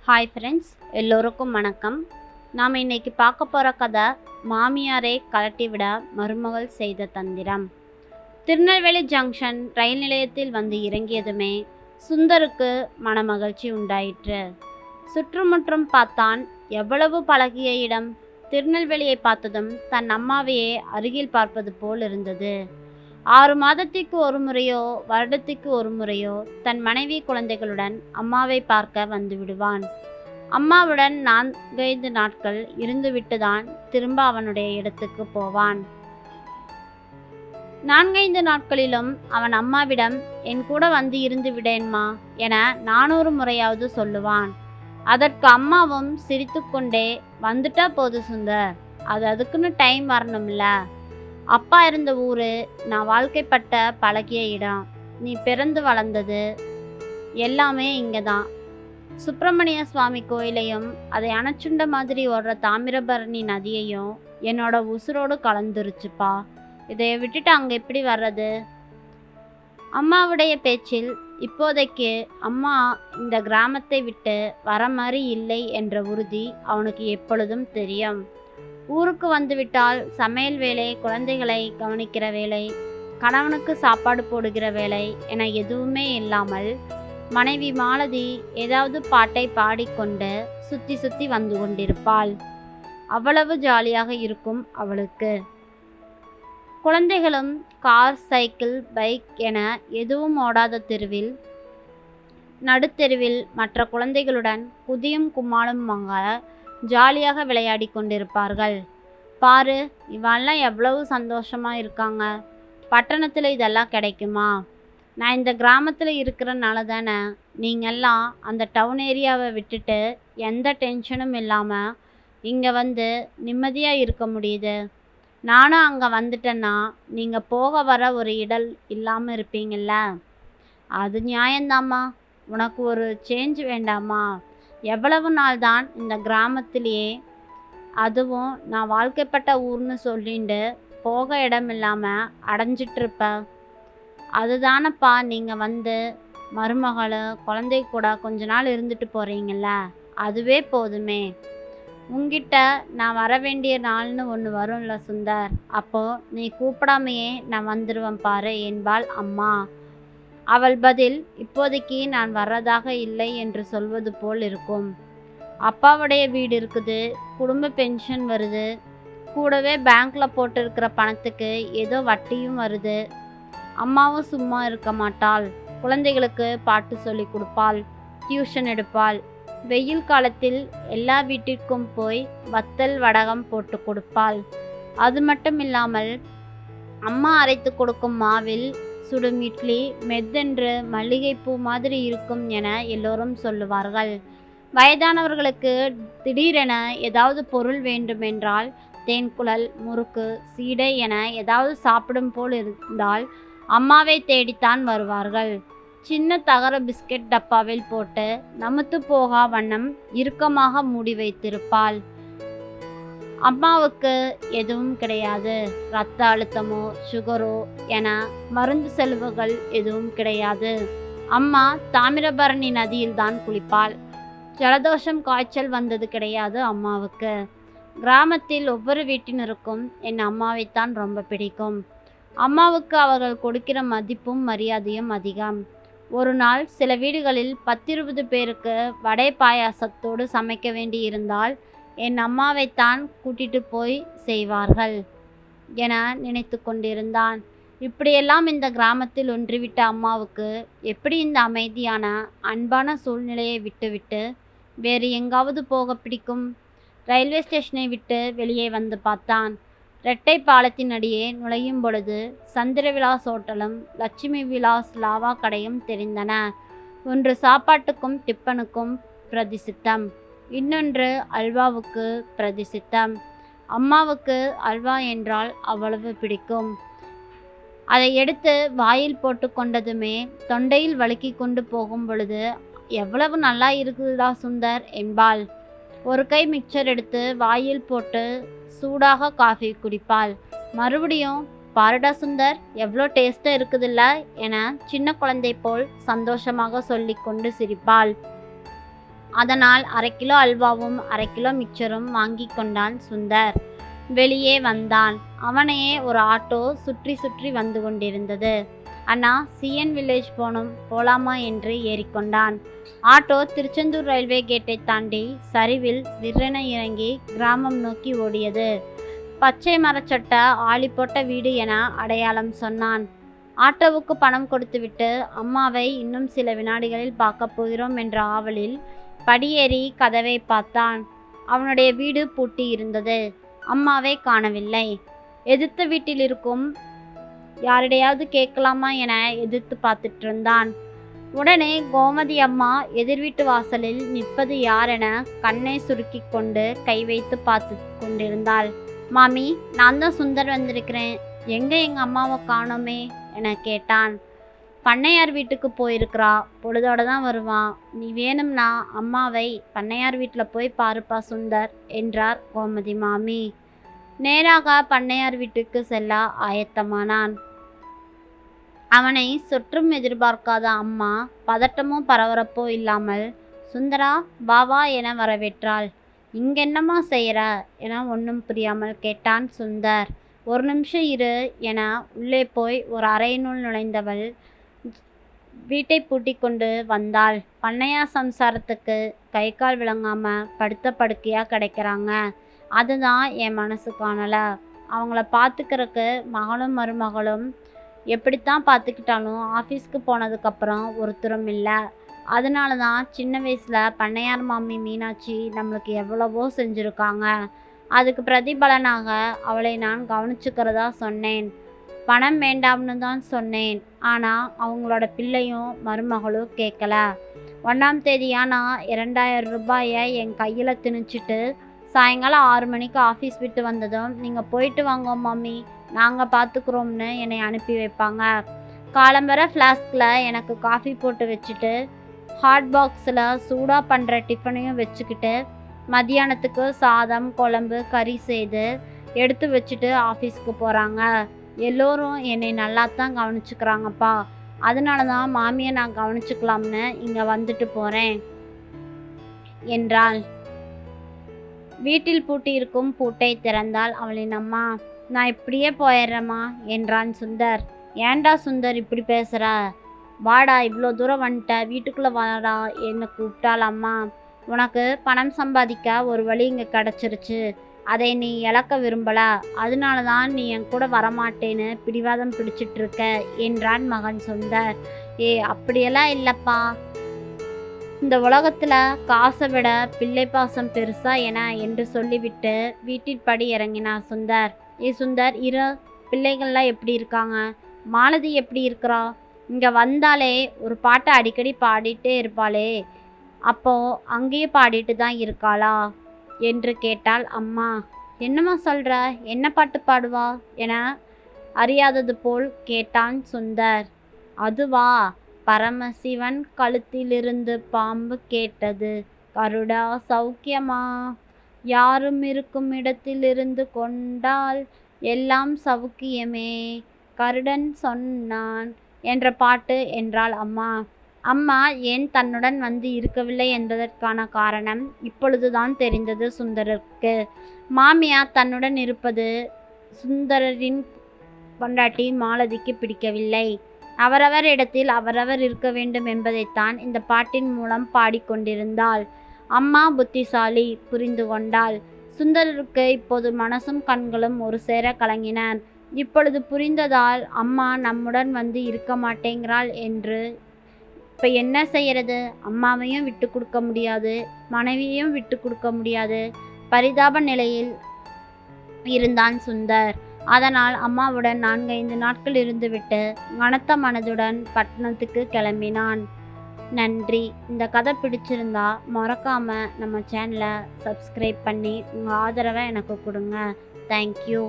Hi friends, எல்லோருக்கும் வணக்கம். நாம் இன்னைக்கு பார்க்க போகிற கதை மாமியாரை கலட்டிவிட மருமகள் செய்த தந்திரம். திருநெல்வேலி ஜங்ஷன் ரயில் நிலையத்தில் வந்து இறங்கியதுமே சுந்தருக்கு மனமகிழ்ச்சி உண்டாயிற்று. சுற்றுமுற்றும் பார்த்தான். எவ்வளவு பழகிய இடம்! திருநெல்வேலியை பார்த்ததும் தன் அம்மாவையே அருகில் பார்ப்பது போல் இருந்தது. 6 மாதத்திற்கு ஒரு முறையோ வருடத்துக்கு ஒரு முறையோ தன் மனைவி குழந்தைகளுடன் அம்மாவை பார்க்க வந்து விடுவான். அம்மாவுடன் 4-5 நாட்கள் இருந்துவிட்டுதான் திரும்ப அவனுடைய இடத்துக்கு போவான். 4-5 நாட்களிலும் அவன் அம்மாவிடம் என் கூட வந்து இருந்து விடேன்மா என 400 முறையாவது சொல்லுவான். அதற்கு அம்மாவும் சிரித்து கொண்டே, வந்துட்டா போது சுந்தர், அதுக்குன்னு டைம் வரணும்ல. அப்பா இருந்த ஊரு, நான் வாழ்க்கைப்பட்ட பழகிய இடம், நீ பிறந்து வளர்ந்தது எல்லாமே இங்கே தான். சுப்பிரமணிய சுவாமி கோயிலையும் அதை அணைச்சுண்ட மாதிரி ஓடுற தாமிரபரணி நதியையும் என்னோட உசுரோடு கலந்துருச்சுப்பா. இதை விட்டுட்டு அங்கே எப்படி வர்றது? அம்மாவுடைய பேச்சில் இப்போதைக்கு அம்மா இந்த கிராமத்தை விட்டு வர மாதிரி இல்லை என்ற உறுதி அவனுக்கு எப்பொழுதும் தெரியும். ஊருக்கு வந்துவிட்டால் சமையல் வேலை, குழந்தைகளை கவனிக்கிற வேலை, கணவனுக்கு சாப்பாடு போடுகிற வேலை என எதுவுமே இல்லாமல் மனைவி மாலதி ஏதாவது பாட்டை பாடிக்கொண்டு சுற்றி சுற்றி வந்து கொண்டிருப்பாள். அவ்வளவு ஜாலியாக இருக்கும் அவளுக்கு. குழந்தைகளும் கார், சைக்கிள், பைக் என எதுவும் ஓடாத தெருவில், நடுத்தெருவில் மற்ற குழந்தைகளுடன் குதியும் கும்மாளுமாக ஜாலியாக விளையாடி கொண்டிருப்பார்கள். பாரு, இவெல்லாம் எவ்வளவு சந்தோஷமா இருக்காங்க. பட்டணத்தில் இதெல்லாம் கிடைக்குமா? நான் இந்த கிராமத்தில் இருக்கிறனால தானே நீங்கள்லாம் அந்த டவுன் ஏரியாவை விட்டுட்டு எந்த டென்ஷனும் இல்லாமல் இங்கே வந்து நிம்மதியாக இருக்க முடியுது. நானும் அங்கே வந்துட்டேன்னா நீங்கள் போக வர ஒரு இடல் இல்லாமல் இருப்பீங்கள்ல. அது நியாயந்தாம்மா. உனக்கு ஒரு சேஞ்ச் வேண்டாமா? எவ்வளவு நாள் தான் இந்த கிராமத்திலேயே, அதுவும் நான் வாழ்க்கைப்பட்ட ஊர்னு சொல்லிட்டு போக இடம் இல்லாமல் அடைஞ்சிட்ருப்ப. அதுதானப்பா நீங்கள் வந்து மருமகளை குழந்தை கூட கொஞ்ச நாள் இருந்துட்டு போகிறீங்கள, அதுவே போதுமே. உங்ககிட்ட நான் வர வேண்டிய நாள்னு ஒன்று வரும்ல சுந்தர், அப்போது நீ கூப்பிடாமையே நான் வந்துடுவேன் பாரு என்பாள் அம்மா. அவள் பதில் இப்போதைக்கு நான் வர்றதாக இல்லை என்று சொல்வது போல் இருக்கும். அப்பாவுடைய வீடு இருக்குது, குடும்ப பென்ஷன் வருது, கூடவே பேங்க்கில் போட்டிருக்கிற பணத்துக்கு ஏதோ வட்டியும் வருது. அம்மாவும் சும்மா இருக்க மாட்டாள். குழந்தைகளுக்கு பாட்டு சொல்லி கொடுப்பாள், டியூஷன் எடுப்பாள். வெயில் காலத்தில் எல்லா வீட்டிற்கும் போய் வத்தல் வடகம் போட்டு கொடுப்பாள். அது மட்டும் இல்லாமல் அம்மா அரைத்து கொடுக்கும் மாவில் சுடும் இட்லி மெத்தென்று மல்லிகைப்பூ மாதிரி இருக்கும் என எல்லோரும் சொல்லுவார்கள். வயதானவர்களுக்கு திடீரென ஏதாவது பொருள் வேண்டுமென்றால் தேன்குழல், முறுக்கு, சீடை என ஏதாவது சாப்பிடும் போல் இருந்தால் அம்மாவை தேடித்தான் வருவார்கள். சின்ன தகர பிஸ்கட் டப்பாவில் போட்டு நமுத்து போகா வண்ணம் இறுக்கமாக மூடி வைத்திருப்பாள். அம்மாவுக்கு எதுவும் கிடையாது. இரத்த அழுத்தமோ சுகரோ என மருந்து செலவுகள் எதுவும் கிடையாது. அம்மா தாமிரபரணி நதியில் தான் குளிப்பாள். ஜலதோஷம், காய்ச்சல் வந்தது கிடையாது அம்மாவுக்கு. கிராமத்தில் ஒவ்வொரு வீட்டினருக்கும் என் அம்மாவைத்தான் ரொம்ப பிடிக்கும். அம்மாவுக்கு அவர்கள் கொடுக்கிற மதிப்பும் மரியாதையும் அதிகம். ஒரு நாள் சில வீடுகளில் 10-20 பேருக்கு வடை பாயாசத்தோடு சமைக்க வேண்டி இருந்தால் என் அம்மாவைத்தான் கூட்டிட்டு போய் செய்வார்கள் என நினைத்து கொண்டிருந்தான். இப்படியெல்லாம் இந்த கிராமத்தில் ஒன்றிவிட்ட அம்மாவுக்கு எப்படி இந்த அமைதியான அன்பான சூழ்நிலையை விட்டுவிட்டு வேறு எங்காவது போக பிடிக்கும்? ரயில்வே ஸ்டேஷனை விட்டு வெளியே வந்து பார்த்தான். இரட்டை பாலத்தின் அடியே நுழையும் பொழுது சந்திரவிலாஸ் ஹோட்டலும் லட்சுமி விலாஸ் லாவா கடையும் தெரிந்தன. ஒன்று சாப்பாட்டுக்கும் டிப்பனுக்கும் பிரதிசித்தம், இன்னொன்று அல்வாவுக்கு பிரதிசித்தம். அம்மாவுக்கு அல்வா என்றால் அவ்வளவு பிடிக்கும். அதை எடுத்து வாயில் போட்டு கொண்டதுமே தொண்டையில் வழுக்கி கொண்டு போகும் பொழுது, எவ்வளவு நல்லா இருக்குதா சுந்தர் என்பாள். ஒரு கை மிக்சர் எடுத்து வாயில் போட்டு சூடாக காஃபி குடிப்பாள். மறுபடியும் பாருடா சுந்தர், எவ்வளோ டேஸ்ட்டாக இருக்குதுல்ல என சின்ன குழந்தை போல் சந்தோஷமாக சொல்லி கொண்டு சிரிப்பாள். அதனால் 1/2 கிலோ அல்வாவும் 1/2 கிலோ மிக்சரும் வாங்கி கொண்டான் சுந்தர். வெளியே வந்தான். அவனையே ஒரு ஆட்டோ சுற்றி சுற்றி வந்து கொண்டிருந்தது. அண்ணா, சிஎன் வில்லேஜ் போலாமா என்று ஏறிக்கொண்டான். ஆட்டோ திருச்செந்தூர் ரயில்வே கேட்டை தாண்டி சரிவில் விற்றென இறங்கி கிராமம் நோக்கி ஓடியது. பச்சை மரச்சட்ட ஆளி போட்ட வீடு என அடையாளம் சொன்னான். ஆட்டோவுக்கு பணம் கொடுத்துவிட்டு அம்மாவை இன்னும் சில வினாடிகளில் பார்க்க போகிறோம் என்ற ஆவலில் படியேறி கதவை பார்த்தான். அவனுடைய வீடு பூட்டி இருந்தது. அம்மாவை காணவில்லை. எதிர்த்த வீட்டில் இருக்கும் யாரிடையாவது கேட்கலாமா என எதிர்த்து பார்த்துட்டு இருந்தான். உடனே கோமதி அம்மா எதிர் வீட்டு வாசலில் நிற்பது யார் என கண்ணை சுருக்கி கொண்டு கை வைத்து பார்த்து கொண்டிருந்தாள். மாமி, நான் தான் சுந்தர் வந்திருக்கிறேன். எங்கே எங்கள் அம்மாவை காணோமே என கேட்டான். பண்ணையார் வீட்டுக்கு போயிருக்கிறா, பொழுதோட தான் வருவான். நீ வேணும்னா அம்மாவை பண்ணையார் வீட்டில் போய் பாருப்பா சுந்தர் என்றார் கோமதி மாமி. நேராக பண்ணையார் வீட்டுக்கு செல்ல ஆயத்தமானான். அவனை சுற்றும் எதிர்பார்க்காத அம்மா பதட்டமோ பரபரப்போ இல்லாமல் சுந்தரா பாவா என வரவேற்றாள். இங்கென்னம்மா செய்கிற என ஒன்றும் புரியாமல் கேட்டான் சுந்தர். ஒரு நிமிஷம் இரு என உள்ளே போய் ஒரு அறையினுள் நுழைந்தவள் வீட்டை பூட்டி கொண்டு வந்தாள். பண்ணையார் சம்சாரத்துக்கு கை கால் விளங்காம படுத்த படுக்கையாக கிடைக்கிறாங்க. அதுதான் என் மனசு காணலை. அவங்கள பார்த்துக்கிறதுக்கு மகளும் மருமகளும் எப்படித்தான் பார்த்துக்கிட்டாலும் ஆஃபீஸ்க்கு போனதுக்கப்புறம் ஒருத்தரும் இல்லை. அதனால தான் சின்ன வயசில் பண்ணையார் மாமி மீனாட்சி நம்மளுக்கு எவ்வளவோ செஞ்சுருக்காங்க. அதுக்கு பிரதிபலனாக அவளை நான் கவனிச்சுக்கிறதா சொன்னேன். பணம் வேண்டாம்னு தான் சொன்னேன். ஆனால் அவங்களோட பிள்ளையும் மருமகளும் கேட்கல. 1ஆம் தேதியா நான் 2000 ரூபாயை என் கையில் திணிச்சிட்டு சாயங்காலம் 6 மணிக்கு ஆஃபீஸ் விட்டு வந்ததும் நீங்கள் போயிட்டு வாங்க மாமி, நாங்கள் பார்த்துக்குறோம்னு என்னை அனுப்பி வைப்பாங்க. காலம்பரை ஃப்ளாஸ்கில் எனக்கு காஃபி போட்டு வச்சுட்டு ஹாட் பாக்ஸில் சூடாக பண்ணுற டிஃபனையும் வச்சுக்கிட்டு மத்தியானத்துக்கு சாதம் குழம்பு கறி செய்து எடுத்து வச்சுட்டு ஆஃபீஸ்க்கு போகிறாங்க. எல்லோரும் என்னை நல்லா தான் கவனிச்சுக்கிறாங்கப்பா. அதனால தான் மாமியை நான் கவனிச்சுக்கலாம்னு இங்கே வந்துட்டு போகிறேன் என்றாள். வீட்டில் பூட்டியிருக்கும் பூட்டை திறந்தாள் அவளின் அம்மா. நான் இப்படியே போயிடுறேம்மா என்றான் சுந்தர். ஏண்டா சுந்தர் இப்படி பேசுகிற? வாடா, இவ்வளோ தூரம் வந்துட்ட, வீட்டுக்குள்ளே வாடா என்னை கூப்பிட்டாள் அம்மா. உனக்கு பணம் சம்பாதிக்க ஒரு வழி இங்கே கிடச்சிருச்சு. அதை நீ இழக்க விரும்பல. அதனால தான் நீ என் கூட வரமாட்டேன்னு பிடிவாதம் பிடிச்சிட்ருக்க என்றான் மகன் சுந்தர். அப்படியெல்லாம் இல்லைப்பா. இந்த உலகத்தில் காசை விட பிள்ளை பாசம் பெருசா என என்று சொல்லிவிட்டு வீட்டிற்படி இறங்கினார் சுந்தர். சுந்தர், இரு பிள்ளைகள்லாம் எப்படி இருக்காங்க? மாலதி எப்படி இருக்கிறா? இங்கே வந்தாலே ஒரு பாட்டை அடிக்கடி பாடிட்டே இருப்பாளே, அப்போ அங்கேயே பாடிட்டு தான் இருக்காளா என்று கேட்டாள் அம்மா. என்னம்மா சொல்கிற? என்ன பாட்டு பாடுவா என அறியாதது போல் கேட்டான் சுந்தர். அதுவா, பரமசிவன் கழுத்திலிருந்து பாம்பு கேட்டது, கருடா சௌக்கியமா, யாரும் இருக்கும் இடத்திலிருந்து கொண்டால் எல்லாம் சௌக்கியமே, கருடன் சொன்னான் என்ற பாட்டு என்றாள் அம்மா. அம்மா ஏன் தன்னுடன் வந்து இருக்கவில்லை என்பதற்கான காரணம் இப்பொழுதுதான் தெரிந்தது சுந்தருக்கு. மாமியார் தன்னுடன் இருப்பது சுந்தரின் பொண்டாட்டி மாலதிக்கு பிடிக்கவில்லை. அவரவர் இடத்தில் அவரவர் இருக்க வேண்டும் என்பதைத்தான் இந்த பாட்டின் மூலம் பாடிக்கொண்டிருந்தாள். அம்மா புத்திசாலி, புரிந்து கொண்டாள். சுந்தருக்கு இப்போது மனசும் கண்களும் ஒரு சேர கலங்கின. இப்பொழுது புரிந்ததால் அம்மா நம்முடன் வந்து இருக்க மாட்டேங்கிறாள் என்று. இப்போ என்ன செய்யறது? அம்மாவையும் விட்டு கொடுக்க முடியாது, மனைவியையும் விட்டு கொடுக்க முடியாது. பரிதாப நிலையில் இருந்தான் சுந்தர். அதனால் அம்மாவுடன் 4-5 நாட்கள் இருந்துவிட்டு கனத்த மனதுடன் பட்டணத்துக்கு கிளம்பினான். நன்றி. இந்த கதை பிடிச்சிருந்தா மறக்காம நம்ம சேனலை சப்ஸ்கிரைப் பண்ணி உங்கள் ஆதரவை எனக்கு கொடுங்க. தேங்க்யூ.